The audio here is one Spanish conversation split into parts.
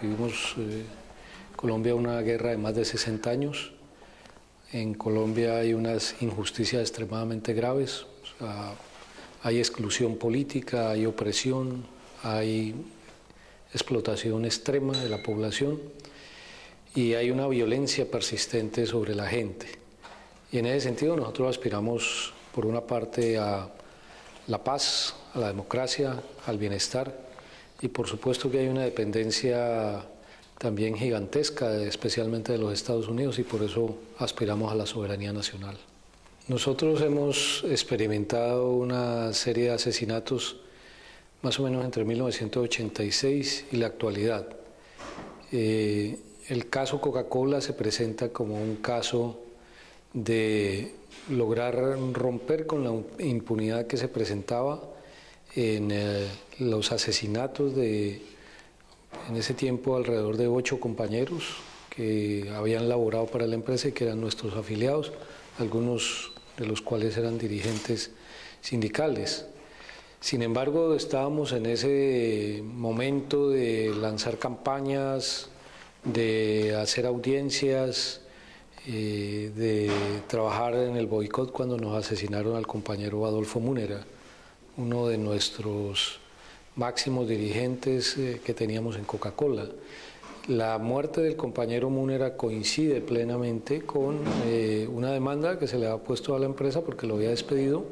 Vivimos Colombia una guerra de más de 60 años. En Colombia hay unas injusticias extremadamente graves. O sea, hay exclusión política, hay opresión, hay explotación extrema de la población y hay una violencia persistente sobre la gente. Y en ese sentido nosotros aspiramos, por una parte, a la paz, a la democracia, al bienestar, y por supuesto que hay una dependencia también gigantesca, especialmente de los Estados Unidos, y por eso aspiramos a la soberanía nacional. Nosotros hemos experimentado una serie de asesinatos más o menos entre 1986 y la actualidad. El caso Coca-Cola se presenta como un caso de lograr romper con la impunidad que se presentaba en los asesinatos de, en ese tiempo, alrededor de 8 compañeros que habían laborado para la empresa y que eran nuestros afiliados, algunos de los cuales eran dirigentes sindicales. Sin embargo, estábamos en ese momento de lanzar campañas, de hacer audiencias, de trabajar en el boicot cuando nos asesinaron al compañero Adolfo Múnera, uno de nuestros máximos dirigentes que teníamos en Coca-Cola. La muerte del compañero Múnera coincide plenamente con una demanda que se le había puesto a la empresa porque lo había despedido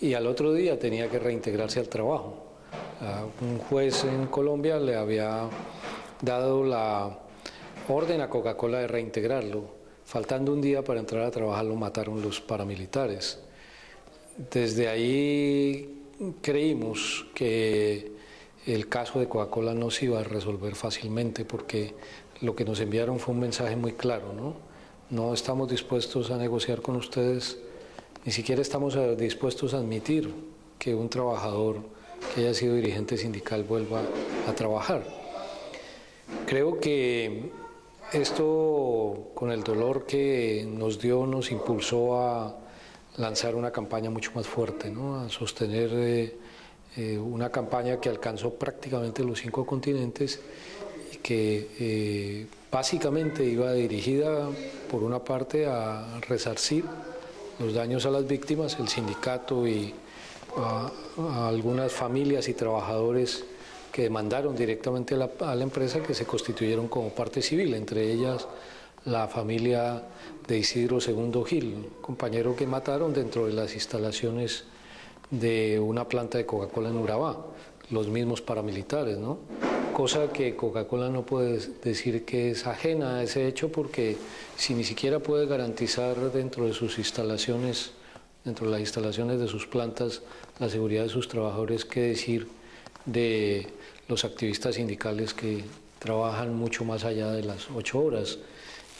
y al otro día tenía que reintegrarse al trabajo. Un juez en Colombia le había dado la orden a Coca-Cola de reintegrarlo. Faltando un día para entrar a trabajar lo mataron los paramilitares. Desde ahí creímos que el caso de Coca-Cola no se iba a resolver fácilmente porque lo que nos enviaron fue un mensaje muy claro, ¿no? No estamos dispuestos a negociar con ustedes, ni siquiera estamos dispuestos a admitir que un trabajador que haya sido dirigente sindical vuelva a trabajar. Creo que esto, con el dolor que nos dio, nos impulsó a lanzar una campaña mucho más fuerte, ¿no? A sostener una campaña que alcanzó prácticamente los 5 continentes y que básicamente iba dirigida, por una parte, a resarcir los daños a las víctimas, el sindicato y a algunas familias y trabajadores que demandaron directamente a la empresa, que se constituyeron como parte civil, entre ellas la familia de Isidro II Gil, compañero que mataron dentro de las instalaciones de una planta de Coca-Cola en Urabá, los mismos paramilitares, ¿no? Cosa que Coca-Cola no puede decir que es ajena a ese hecho, porque si ni siquiera puede garantizar dentro de sus instalaciones, dentro de las instalaciones de sus plantas, la seguridad de sus trabajadores, qué decir de los activistas sindicales que trabajan mucho más allá de las 8 horas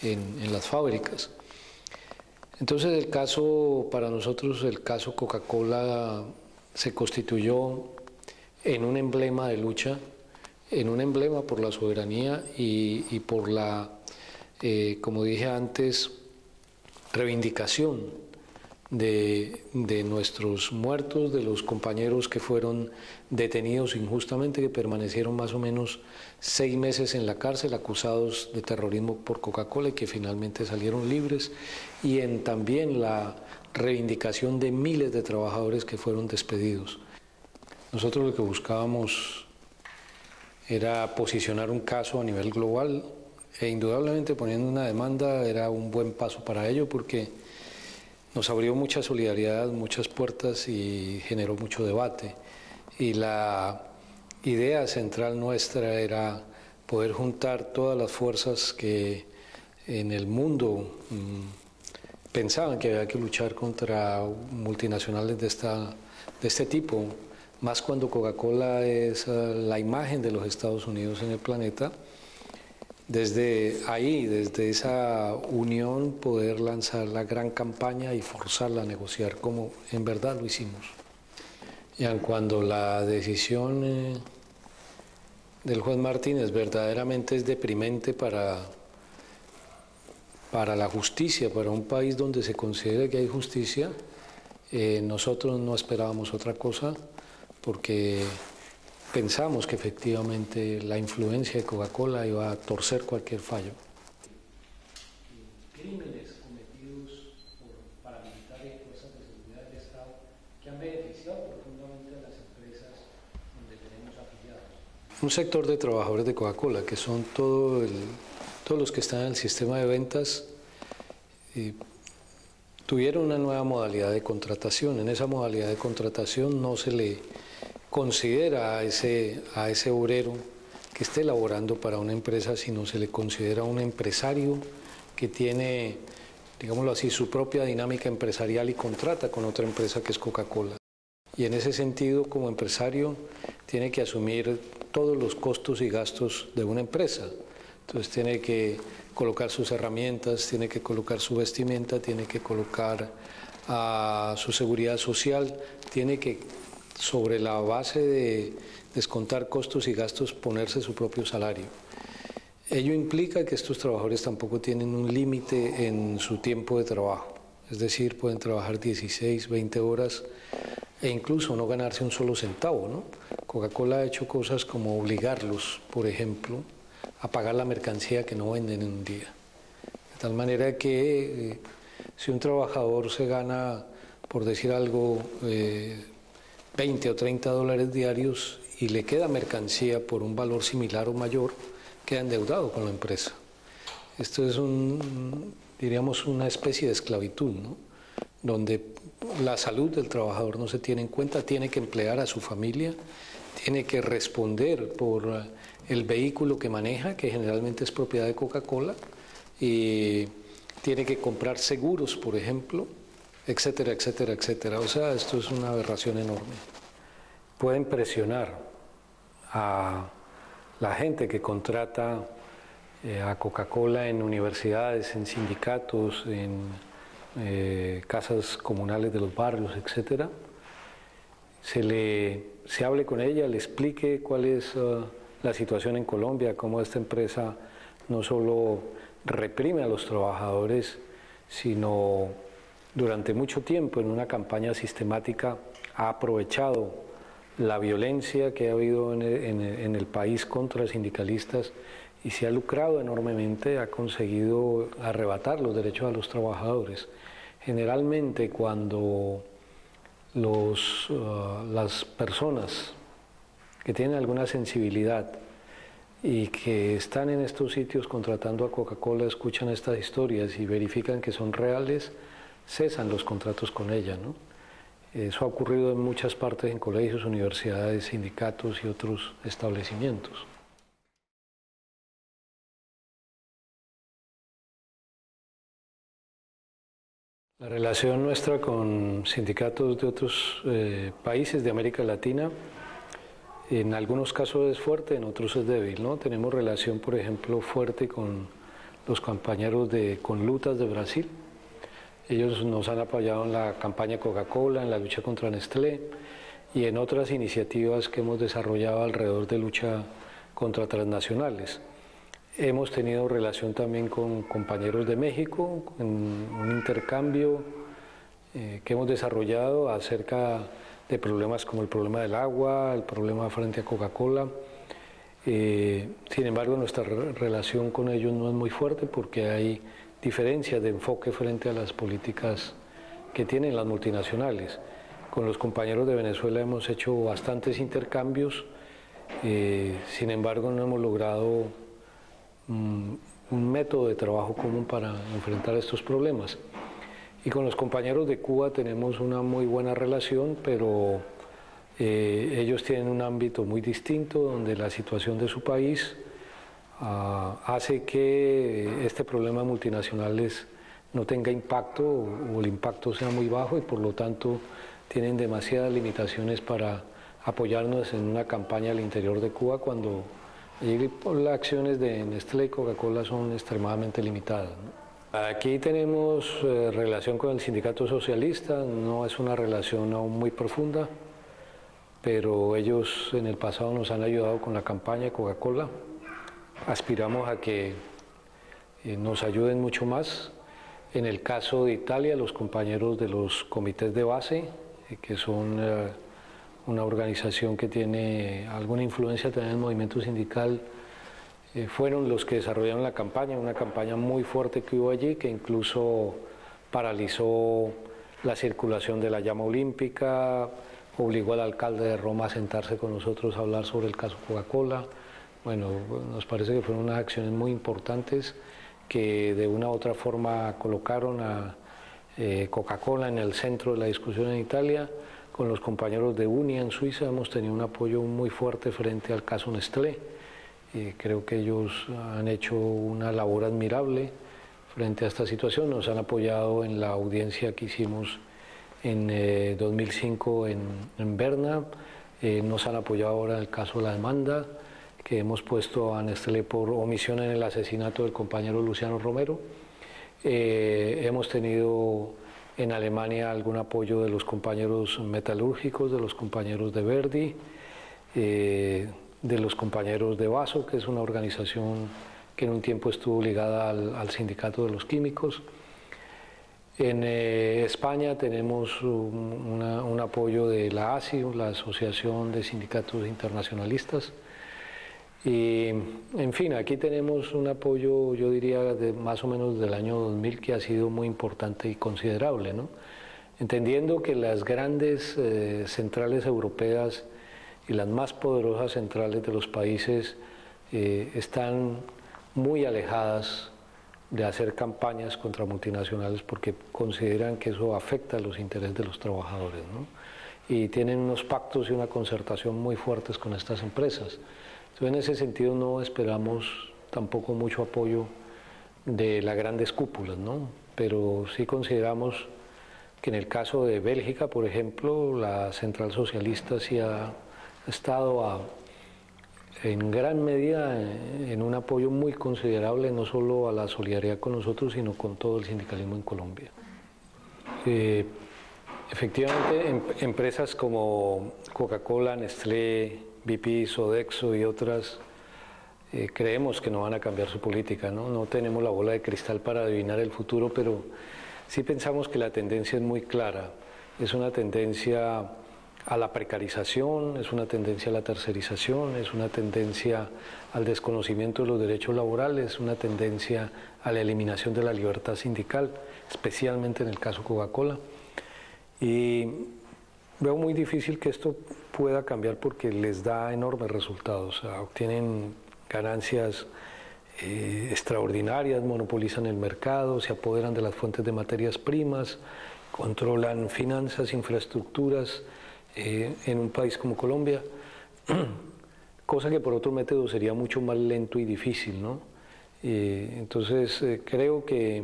en las fábricas. Entonces el caso, para nosotros, el caso Coca-Cola se constituyó en un emblema de lucha, en un emblema por la soberanía y por la, como dije antes, reivindicación de nuestros muertos, de los compañeros que fueron detenidos injustamente, que permanecieron más o menos 6 meses en la cárcel acusados de terrorismo por Coca-Cola y que finalmente salieron libres, y en también la reivindicación de miles de trabajadores que fueron despedidos. Nosotros lo que buscábamos era posicionar un caso a nivel global e indudablemente poniendo una demanda era un buen paso para ello, porque nos abrió mucha solidaridad, muchas puertas y generó mucho debate. Y la idea central nuestra era poder juntar todas las fuerzas que en el mundo pensaban que había que luchar contra multinacionales de este tipo, más cuando Coca-Cola es la imagen de los Estados Unidos en el planeta. Desde ahí, desde esa unión, poder lanzar la gran campaña y forzarla a negociar, como en verdad lo hicimos. Y cuando la decisión del juez Martínez verdaderamente es deprimente para la justicia, para un país donde se considera que hay justicia, nosotros no esperábamos otra cosa porque pensamos que efectivamente la influencia de Coca-Cola iba a torcer cualquier fallo. Crímenes cometidos por paramilitares y fuerzas de seguridad del Estado que han beneficiado profundamente a las empresas donde tenemos afiliados. Un sector de trabajadores de Coca-Cola, que son todos los que están en el sistema de ventas, tuvieron una nueva modalidad de contratación. En esa modalidad de contratación no se le considera a ese obrero que esté laborando para una empresa, sino se le considera un empresario que tiene, digámoslo así, su propia dinámica empresarial y contrata con otra empresa que es Coca-Cola. Y en ese sentido, como empresario, tiene que asumir todos los costos y gastos de una empresa. Entonces tiene que colocar sus herramientas, tiene que colocar su vestimenta, tiene que colocar su seguridad social, tiene que, sobre la base de descontar costos y gastos, ponerse su propio salario. Ello implica que estos trabajadores tampoco tienen un límite en su tiempo de trabajo, es decir, pueden trabajar 16, 20 horas e incluso no ganarse un solo centavo, ¿no? Coca-Cola ha hecho cosas como obligarlos, por ejemplo, a pagar la mercancía que no venden en un día. De tal manera que si un trabajador se gana, por decir algo, 20 o 30 dólares diarios y le queda mercancía por un valor similar o mayor, queda endeudado con la empresa. Esto es diríamos, una especie de esclavitud, ¿no? Donde la salud del trabajador no se tiene en cuenta, tiene que emplear a su familia, tiene que responder por el vehículo que maneja, que generalmente es propiedad de Coca-Cola, y tiene que comprar seguros, por ejemplo, etcétera, etcétera, etcétera. O sea, esto es una aberración enorme. Pueden presionar a la gente que contrata a Coca-Cola en universidades, en sindicatos, en casas comunales de los barrios, etcétera. Se hable con ella, le explique cuál es la situación en Colombia, cómo esta empresa no solo reprime a los trabajadores, sino durante mucho tiempo en una campaña sistemática ha aprovechado la violencia que ha habido en el país contra sindicalistas y se ha lucrado enormemente, ha conseguido arrebatar los derechos a los trabajadores. Generalmente cuando las personas que tienen alguna sensibilidad y que están en estos sitios contratando a Coca-Cola, escuchan estas historias y verifican que son reales, cesan los contratos con ella, ¿no? Eso ha ocurrido en muchas partes, en colegios, universidades, sindicatos y otros establecimientos. La relación nuestra con sindicatos de otros países de América Latina, en algunos casos es fuerte, en otros es débil, ¿no? Tenemos relación, por ejemplo, fuerte con los compañeros de Conlutas de Brasil. Ellos nos han apoyado en la campaña Coca-Cola, en la lucha contra Nestlé y en otras iniciativas que hemos desarrollado alrededor de lucha contra transnacionales. Hemos tenido relación también con compañeros de México, en un intercambio que hemos desarrollado acerca de problemas como el problema del agua, el problema frente a Coca-Cola. Sin embargo, nuestra relación con ellos no es muy fuerte porque hay diferencias de enfoque frente a las políticas que tienen las multinacionales. Con los compañeros de Venezuela hemos hecho bastantes intercambios, sin embargo no hemos logrado un método de trabajo común para enfrentar estos problemas. Y con los compañeros de Cuba tenemos una muy buena relación, pero ellos tienen un ámbito muy distinto donde la situación de su país hace que este problema de multinacionales no tenga impacto o el impacto sea muy bajo y por lo tanto tienen demasiadas limitaciones para apoyarnos en una campaña al interior de Cuba cuando las acciones de Nestlé y Coca-Cola son extremadamente limitadas, ¿no? Aquí tenemos relación con el sindicato socialista, no es una relación aún muy profunda, pero ellos en el pasado nos han ayudado con la campaña de Coca-Cola. Aspiramos a que nos ayuden mucho más. En el caso de Italia, los compañeros de los comités de base, que son una organización que tiene alguna influencia también en el movimiento sindical, fueron los que desarrollaron la campaña, una campaña muy fuerte que hubo allí, que incluso paralizó la circulación de la llama olímpica, obligó al alcalde de Roma a sentarse con nosotros a hablar sobre el caso Coca-Cola. Bueno, nos parece que fueron unas acciones muy importantes que de una u otra forma colocaron a Coca-Cola en el centro de la discusión en Italia. Con los compañeros de UNIA en Suiza hemos tenido un apoyo muy fuerte frente al caso Nestlé. Creo que ellos han hecho una labor admirable frente a esta situación. Nos han apoyado en la audiencia que hicimos en 2005 en Berna. Nos han apoyado ahora en el caso de la demanda que hemos puesto a Nestlé por omisión en el asesinato del compañero Luciano Romero. Hemos tenido en Alemania algún apoyo de los compañeros metalúrgicos, de los compañeros de Verdi, de los compañeros de Vaso, que es una organización que en un tiempo estuvo ligada al sindicato de los químicos. En España tenemos un apoyo de la ASI, la Asociación de Sindicatos Internacionalistas. Y, en fin, aquí tenemos un apoyo, yo diría, de más o menos del año 2000, que ha sido muy importante y considerable, ¿no? Entendiendo que las grandes centrales europeas y las más poderosas centrales de los países están muy alejadas de hacer campañas contra multinacionales porque consideran que eso afecta a los intereses de los trabajadores, ¿no? Y tienen unos pactos y una concertación muy fuertes con estas empresas. Entonces, en ese sentido no esperamos tampoco mucho apoyo de las grandes cúpulas, ¿no? Pero sí consideramos que en el caso de Bélgica, por ejemplo, la central socialista sí ha estado en gran medida en un apoyo muy considerable, no solo a la solidaridad con nosotros, sino con todo el sindicalismo en Colombia. Efectivamente, empresas como Coca-Cola, Nestlé, BP, Sodexo y otras, creemos que no van a cambiar su política, ¿no? No tenemos la bola de cristal para adivinar el futuro, pero sí pensamos que la tendencia es muy clara. Es una tendencia a la precarización, es una tendencia a la tercerización, es una tendencia al desconocimiento de los derechos laborales, es una tendencia a la eliminación de la libertad sindical, especialmente en el caso Coca-Cola. Y veo muy difícil que esto pueda cambiar porque les da enormes resultados, o sea, obtienen ganancias extraordinarias, monopolizan el mercado, se apoderan de las fuentes de materias primas, controlan finanzas, infraestructuras en un país como Colombia, cosa que por otro método sería mucho más lento y difícil, ¿no? Entonces creo que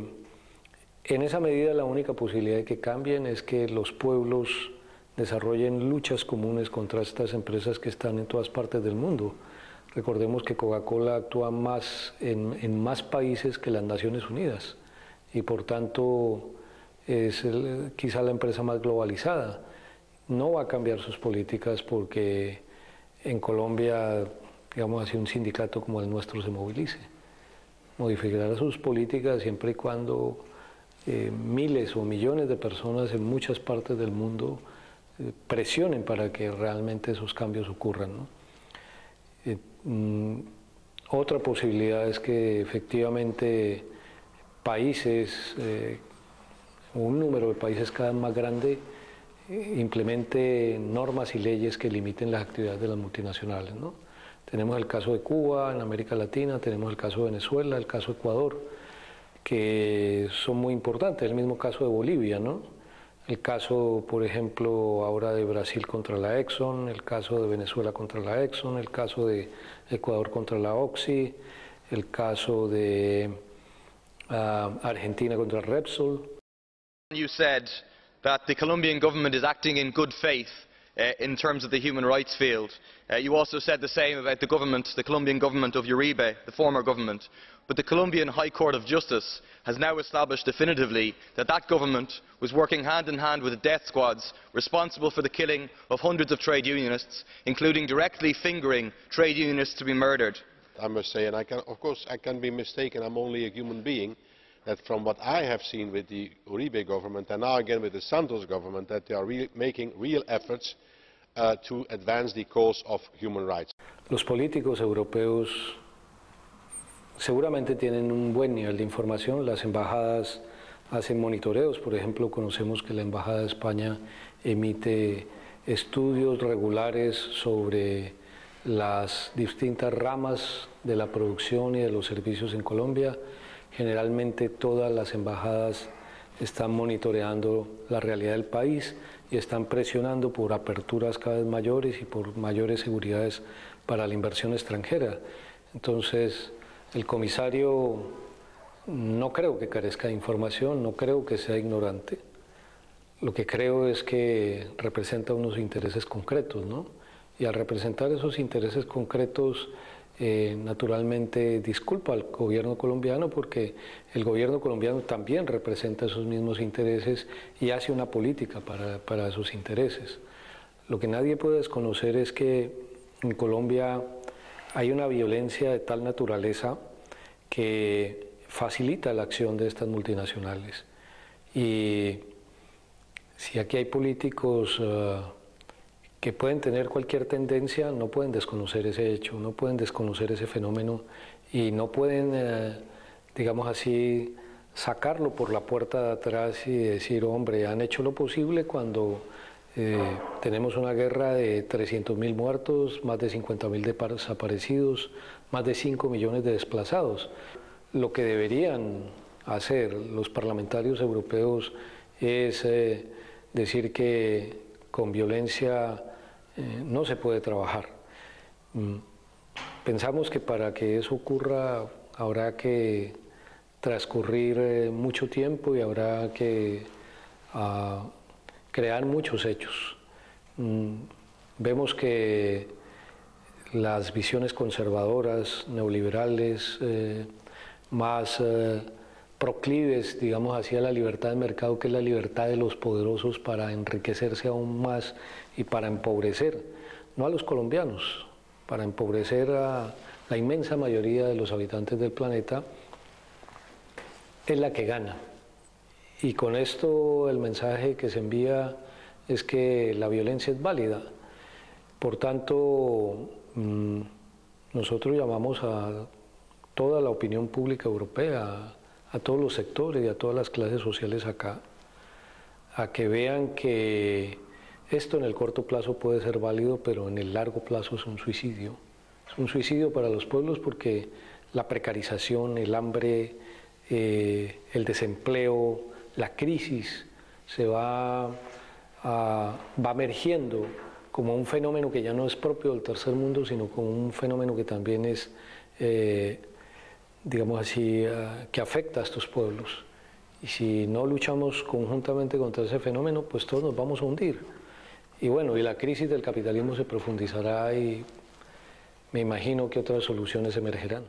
en esa medida la única posibilidad de que cambien es que los pueblos desarrollen luchas comunes contra estas empresas que están en todas partes del mundo. Recordemos que Coca-Cola actúa más en más países que las Naciones Unidas y por tanto es quizá la empresa más globalizada. No va a cambiar sus políticas porque en Colombia, digamos así, un sindicato como el nuestro se movilice. Modificará sus políticas siempre y cuando miles o millones de personas en muchas partes del mundo presionen para que realmente esos cambios ocurran, ¿no? Otra posibilidad es que efectivamente países, un número de países cada vez más grande, implemente normas y leyes que limiten las actividades de las multinacionales, ¿no? Tenemos el caso de Cuba, en América Latina, tenemos el caso de Venezuela, el caso de Ecuador, que son muy importantes, el mismo caso de Bolivia, ¿no? El caso, por ejemplo, ahora de Brasil contra la Exxon, el caso de Venezuela contra la Exxon, el caso de Ecuador contra la Oxy, el caso de Argentina contra Repsol. You said that the Colombian government is acting in good faith in terms of the human rights field. You also said the same about the government, the Colombian government of Uribe, the former government. But the Colombian High Court of Justice has now established definitively that that government was working hand in hand with the death squads responsible for the killing of hundreds of trade unionists, including directly fingering trade unionists to be murdered. I must say, and of course I can be mistaken, I'm only a human being, that from what I have seen with the Uribe government and now again with the Santos government, that they are making real efforts to advance the cause of human rights. Los políticos europeos seguramente tienen un buen nivel de información. Las embajadas hacen monitoreos. Por ejemplo, conocemos que la Embajada de España emite estudios regulares sobre las distintas ramas de la producción y de los servicios en Colombia. Generalmente todas las embajadas están monitoreando la realidad del país y están presionando por aperturas cada vez mayores y por mayores seguridades para la inversión extranjera. Entonces, el comisario no creo que carezca de información, no creo que sea ignorante. Lo que creo es que representa unos intereses concretos, ¿no? Y al representar esos intereses concretos, naturalmente disculpa al gobierno colombiano, porque el gobierno colombiano también representa esos mismos intereses y hace una política para esos intereses. Lo que nadie puede desconocer es que en Colombia hay una violencia de tal naturaleza que facilita la acción de estas multinacionales. Y si aquí hay políticos que pueden tener cualquier tendencia, no pueden desconocer ese hecho, no pueden desconocer ese fenómeno y no pueden, digamos así, sacarlo por la puerta de atrás y decir, hombre, han hecho lo posible cuando tenemos una guerra de 300.000 muertos, más de 50.000 desaparecidos, más de 5 millones de desplazados. Lo que deberían hacer los parlamentarios europeos es decir que con violencia no se puede trabajar. Pensamos que para que eso ocurra habrá que transcurrir mucho tiempo y habrá que crear muchos hechos. Vemos que las visiones conservadoras, neoliberales, más proclives, digamos, hacia la libertad de mercado, que es la libertad de los poderosos para enriquecerse aún más y para empobrecer, no a los colombianos, para empobrecer a la inmensa mayoría de los habitantes del planeta, es la que gana. Y con esto el mensaje que se envía es que la violencia es válida. Por tanto, nosotros llamamos a toda la opinión pública europea, a todos los sectores y a todas las clases sociales acá, a que vean que esto en el corto plazo puede ser válido, pero en el largo plazo es un suicidio. Es un suicidio para los pueblos porque la precarización, el hambre, el desempleo, la crisis se va emergiendo como un fenómeno que ya no es propio del tercer mundo, sino como un fenómeno que también es, digamos así, que afecta a estos pueblos. Y si no luchamos conjuntamente contra ese fenómeno, pues todos nos vamos a hundir. Y bueno, y la crisis del capitalismo se profundizará y me imagino que otras soluciones emergerán.